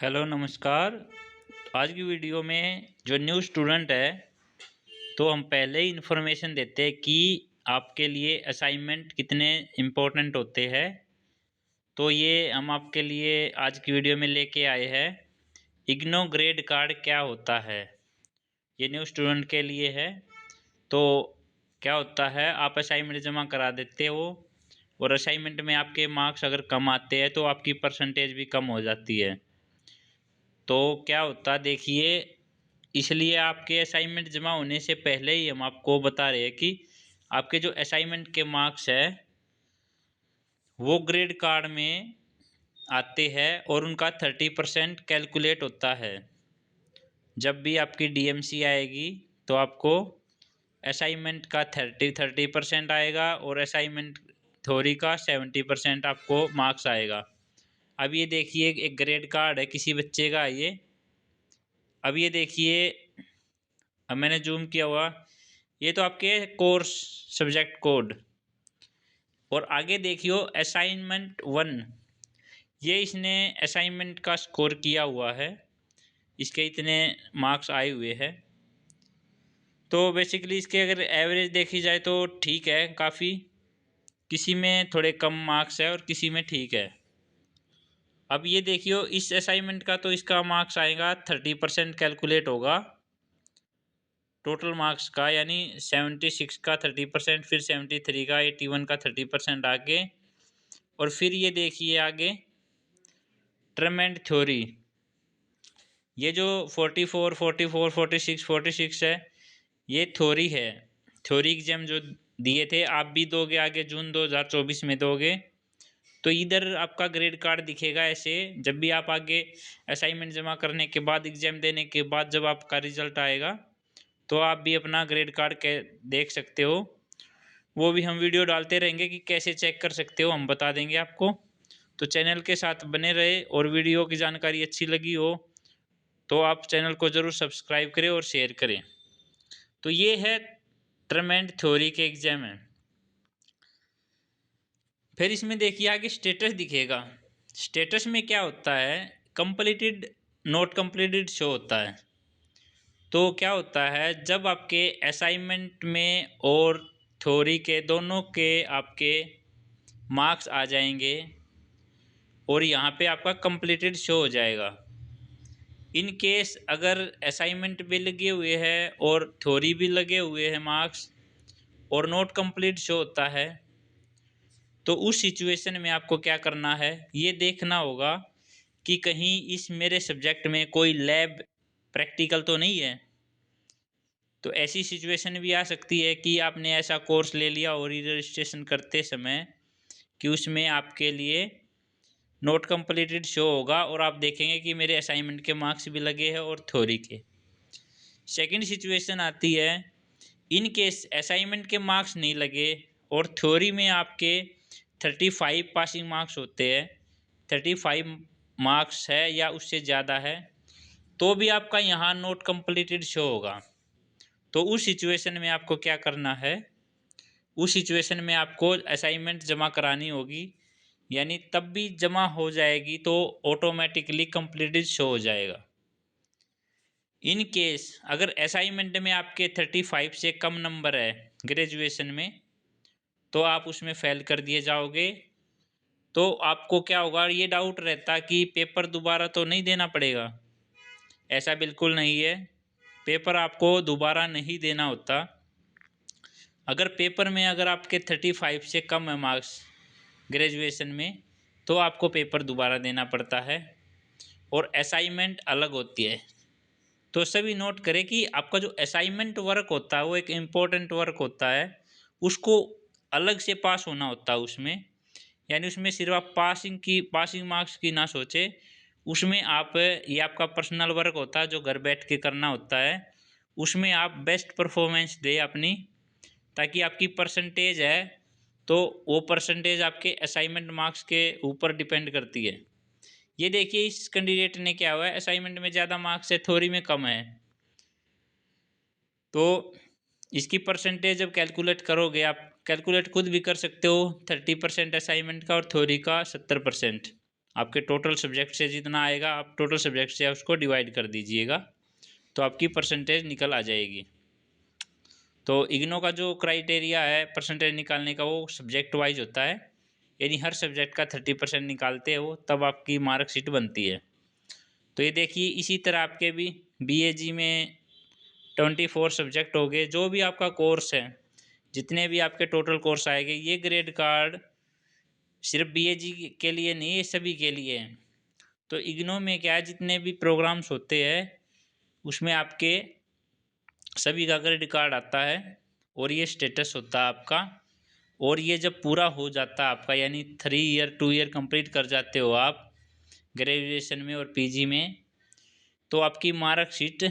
Hello नमस्कार। आज की वीडियो में जो न्यू स्टूडेंट है तो हम पहले ही इन्फॉर्मेशन देते हैं कि आपके लिए असाइनमेंट कितने इम्पोर्टेंट होते हैं। तो ये हम आपके लिए आज की वीडियो में लेके आए हैं। इग्नो ग्रेड कार्ड क्या होता है, ये न्यू स्टूडेंट के लिए है। तो क्या होता है, आप असाइनमेंट जमा करा देते हो और असाइनमेंट में आपके मार्क्स अगर कम आते हैं तो आपकी परसेंटेज भी कम हो जाती है। तो क्या होता देखिए, इसलिए आपके असाइनमेंट जमा होने से पहले ही हम आपको बता रहे हैं कि आपके जो असाइनमेंट के मार्क्स है वो ग्रेड कार्ड में आते हैं और उनका 30% कैलकुलेट होता है। जब भी आपकी डीएमसी आएगी तो आपको असाइनमेंट का 30% आएगा और असाइनमेंट थ्योरी का 70% आपको मार्क्स आएगा। अब ये देखिए, एक ग्रेड कार्ड है किसी बच्चे का ये। अब ये देखिए, अब मैंने जूम किया हुआ, ये तो आपके कोर्स सब्जेक्ट कोड। और आगे देखियो असाइनमेंट 1, ये इसने असाइनमेंट का स्कोर किया हुआ है, इसके इतने मार्क्स आए हुए हैं। तो बेसिकली इसके अगर एवरेज देखी जाए तो ठीक है काफ़ी, किसी में थोड़े कम मार्क्स है और किसी में ठीक है। अब ये देखियो, इस असाइनमेंट का तो इसका मार्क्स आएगा 30% कैलकुलेट होगा टोटल मार्क्स का, यानी 76 का 30%, फिर 73 का, 81 का 30% आगे। और फिर ये देखिए आगे टर्म एंड थ्योरी, ये जो 44, 44, 46, 46 है, ये थ्योरी है। थ्योरी एग्जाम जो दिए थे आप भी दोगे, आगे जून 2024 में दोगे। तो इधर आपका ग्रेड कार्ड दिखेगा ऐसे, जब भी आप आगे असाइनमेंट जमा करने के बाद, एग्जाम देने के बाद जब आपका रिजल्ट आएगा तो आप भी अपना ग्रेड कार्ड के देख सकते हो। वो भी हम वीडियो डालते रहेंगे कि कैसे चेक कर सकते हो, हम बता देंगे आपको। तो चैनल के साथ बने रहे, और वीडियो की जानकारी अच्छी लगी हो तो आप चैनल को ज़रूर सब्सक्राइब करें और शेयर करें। तो ये है टर्म एंड थ्योरी के एग्जाम है। फिर इसमें देखिए आगे स्टेटस दिखेगा। स्टेटस में क्या होता है, कंप्लीटेड नोट कंप्लीटेड शो होता है। तो क्या होता है, जब आपके असाइनमेंट में और थ्योरी के दोनों के आपके मार्क्स आ जाएंगे और यहाँ पे आपका कंप्लीटेड शो हो जाएगा। इन केस अगर असाइनमेंट भी लगे हुए हैं और थ्योरी भी लगे हुए हैं मार्क्स और नोट कंप्लीट शो होता है, तो उस सिचुएशन में आपको क्या करना है, ये देखना होगा कि कहीं इस मेरे सब्जेक्ट में कोई लैब प्रैक्टिकल तो नहीं है। तो ऐसी सिचुएशन भी आ सकती है कि आपने ऐसा कोर्स ले लिया और रजिस्ट्रेशन करते समय कि उसमें आपके लिए नोट कंप्लीटेड शो होगा और आप देखेंगे कि मेरे असाइनमेंट के मार्क्स भी लगे हैं और थ्योरी के। सेकंड सिचुएशन आती है, इन केस असाइनमेंट के मार्क्स नहीं लगे और थ्योरी में आपके 35 पासिंग मार्क्स होते हैं, 35 मार्क्स है या उससे ज़्यादा है, तो भी आपका यहाँ नोट कंप्लीटेड शो होगा। तो उस सिचुएशन में आपको क्या करना है, उस सिचुएशन में आपको असाइनमेंट जमा करानी होगी, यानी तब भी जमा हो जाएगी तो ऑटोमेटिकली कंप्लीटेड शो हो जाएगा। इन केस अगर असाइनमेंट में आपके 35 से कम नंबर है ग्रेजुएशन में, तो आप उसमें फेल कर दिए जाओगे। तो आपको क्या होगा, ये डाउट रहता कि पेपर दोबारा तो नहीं देना पड़ेगा। ऐसा बिल्कुल नहीं है, पेपर आपको दोबारा नहीं देना होता। अगर पेपर में अगर आपके 35 से कम है मार्क्स ग्रेजुएशन में, तो आपको पेपर दोबारा देना पड़ता है और असाइनमेंट अलग होती है। तो सभी नोट करें कि आपका जो असाइनमेंट वर्क होता है वो एक इम्पोर्टेंट वर्क होता है, उसको अलग से पास होना होता है उसमें। यानी उसमें सिर्फ आप पासिंग मार्क्स की ना सोचे, उसमें आप, ये आपका पर्सनल वर्क होता है जो घर बैठ के करना होता है, उसमें आप बेस्ट परफॉर्मेंस दें अपनी, ताकि आपकी परसेंटेज है तो वो परसेंटेज आपके असाइनमेंट मार्क्स के ऊपर डिपेंड करती है। ये देखिए इस कैंडिडेट ने क्या हुआ है, असाइनमेंट में ज़्यादा मार्क्स है, थ्योरी में कम है। तो इसकी परसेंटेज जब कैलकुलेट करोगे, आप कैलकुलेट खुद भी कर सकते हो, 30% असाइनमेंट का और थ्योरी का 70%। आपके टोटल सब्जेक्ट से जितना आएगा आप टोटल सब्जेक्ट से उसको डिवाइड कर दीजिएगा, तो आपकी परसेंटेज निकल आ जाएगी। तो इग्नो का जो क्राइटेरिया है परसेंटेज निकालने का वो सब्जेक्ट वाइज होता है, यानी हर सब्जेक्ट का 30% निकालते हो तब आपकी मार्कशीट बनती है। तो ये देखिए इसी तरह आपके भी बीएजी में 24 सब्जेक्ट हो गए, जो भी आपका कोर्स है, जितने भी आपके टोटल कोर्स आएंगे, ये ग्रेड कार्ड सिर्फ बीएजी के लिए नहीं, ये सभी के लिए है। तो इग्नो में क्या है, जितने भी प्रोग्राम्स होते हैं उसमें आपके सभी का क्रेडिट कार्ड आता है और ये स्टेटस होता है आपका। और ये जब पूरा हो जाता है आपका, यानी 3 ईयर 2 ईयर कंप्लीट कर जाते हो आप ग्रेजुएशन में और पीजी में, तो आपकी मार्कशीट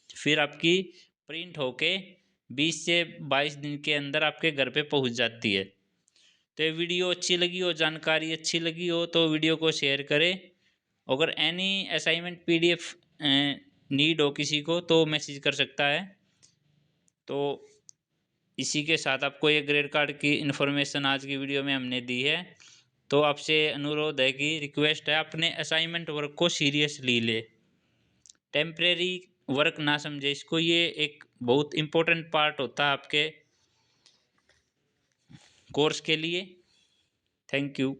फिर आपकी प्रिंट होके 20 से 22 दिन के अंदर आपके घर पे पहुंच जाती है। तो ये वीडियो अच्छी लगी हो, जानकारी अच्छी लगी हो तो वीडियो को शेयर करें। अगर एनी असाइनमेंट पीडीएफ नीड हो किसी को तो मैसेज कर सकता है। तो इसी के साथ आपको ये ग्रेड कार्ड की इन्फॉर्मेशन आज की वीडियो में हमने दी है। तो आपसे अनुरोध है कि रिक्वेस्ट है, अपने असाइनमेंट वर्क को सीरियसली ले, टेम्परेरी वर्क ना समझे इसको। ये एक बहुत इम्पोर्टेंट पार्ट होता है आपके कोर्स के लिए। Thank you.